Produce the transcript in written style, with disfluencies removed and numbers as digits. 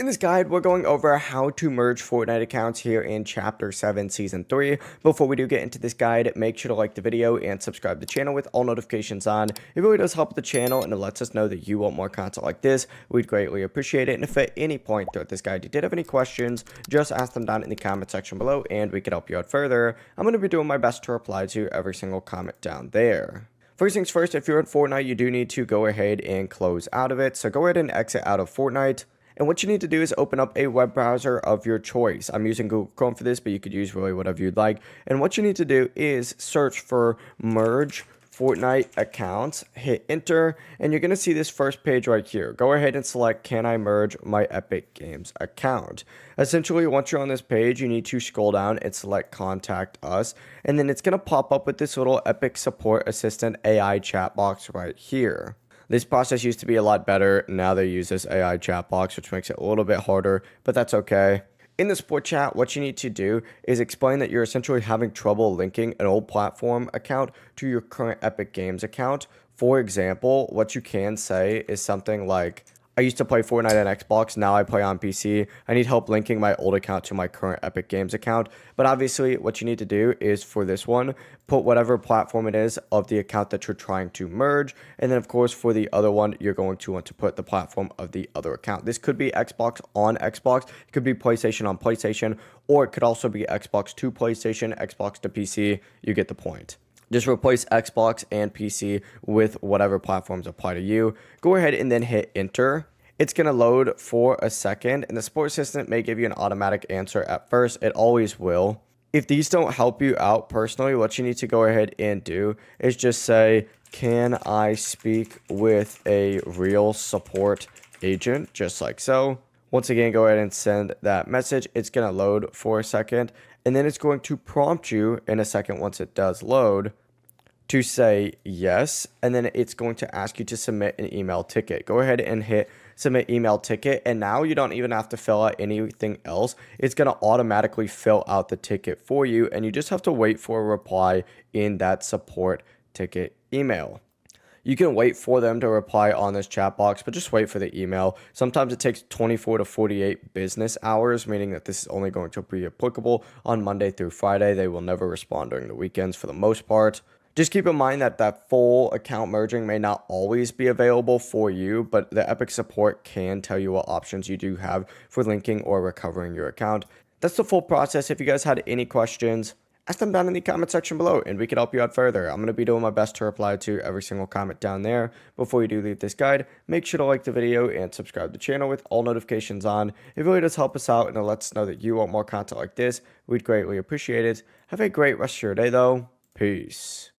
In this guide, we're going over how to merge Fortnite accounts here in Chapter 7, Season 3. Before we do get into this guide, make sure to like the video and subscribe to the channel with all notifications on. It really does help the channel and it lets us know that you want more content like this. We'd greatly appreciate it. And if at any point throughout this guide you did have any questions, just ask them down in the comment section below and we can help you out further. I'm going to be doing my best to reply to every single comment down there. First things first, if you're in Fortnite, you do need to go ahead and close out of it. So go ahead and exit out of Fortnite. And what you need to do is open up a web browser of your choice. I'm using Google Chrome for this, but you could use really whatever you'd like. And what you need to do is search for Merge Fortnite Accounts, hit enter, and you're going to see this first page right here. Go ahead and select, can I merge my Epic Games account? Essentially, once you're on this page, you need to scroll down and select contact us, and then it's going to pop up with this little Epic Support Assistant AI chat box right here. This process used to be a lot better. Now they use this AI chat box, which makes it a little bit harder, but that's okay. In the support chat, what you need to do is explain that you're essentially having trouble linking an old platform account to your current Epic Games account. For example, what you can say is something like, I used to play Fortnite on Xbox, now I play on PC. I need help linking my old account to my current Epic Games account. But obviously, what you need to do is for this one, put whatever platform it is of the account that you're trying to merge. And then, of course, for the other one, you're going to want to put the platform of the other account. This could be Xbox on Xbox, it could be PlayStation on PlayStation, or it could also be Xbox to PlayStation, Xbox to PC. You get the point. Just replace Xbox and PC with whatever platforms apply to you. Go ahead and then hit enter. It's going to load for a second, and the support assistant may give you an automatic answer at first. It always will. If these don't help you out personally, what you need to go ahead and do is just say, can I speak with a real support agent? Just like so. Once again, go ahead and send that message. It's going to load for a second, and then it's going to prompt you in a second once it does load to say yes, and then it's going to ask you to submit an email ticket. Go ahead and hit submit email ticket, and now you don't even have to fill out anything else. It's going to automatically fill out the ticket for you, and you just have to wait for a reply in that support ticket email. You can wait for them to reply on this chat box, but just wait for the email. Sometimes it takes 24 to 48 business hours, meaning that this is only going to be applicable on Monday through Friday. They will never respond during the weekends for the most part. Just keep in mind that that full account merging may not always be available for you, but the Epic support can tell you what options you do have for linking or recovering your account. That's the full process. If you guys had any questions, ask them down in the comment section below and we can help you out further. I'm going to be doing my best to reply to every single comment down there. Before you do leave this guide, make sure to like the video and subscribe to the channel with all notifications on. It really does help us out and it lets us know that you want more content like this. We'd greatly appreciate it. Have a great rest of your day though. Peace.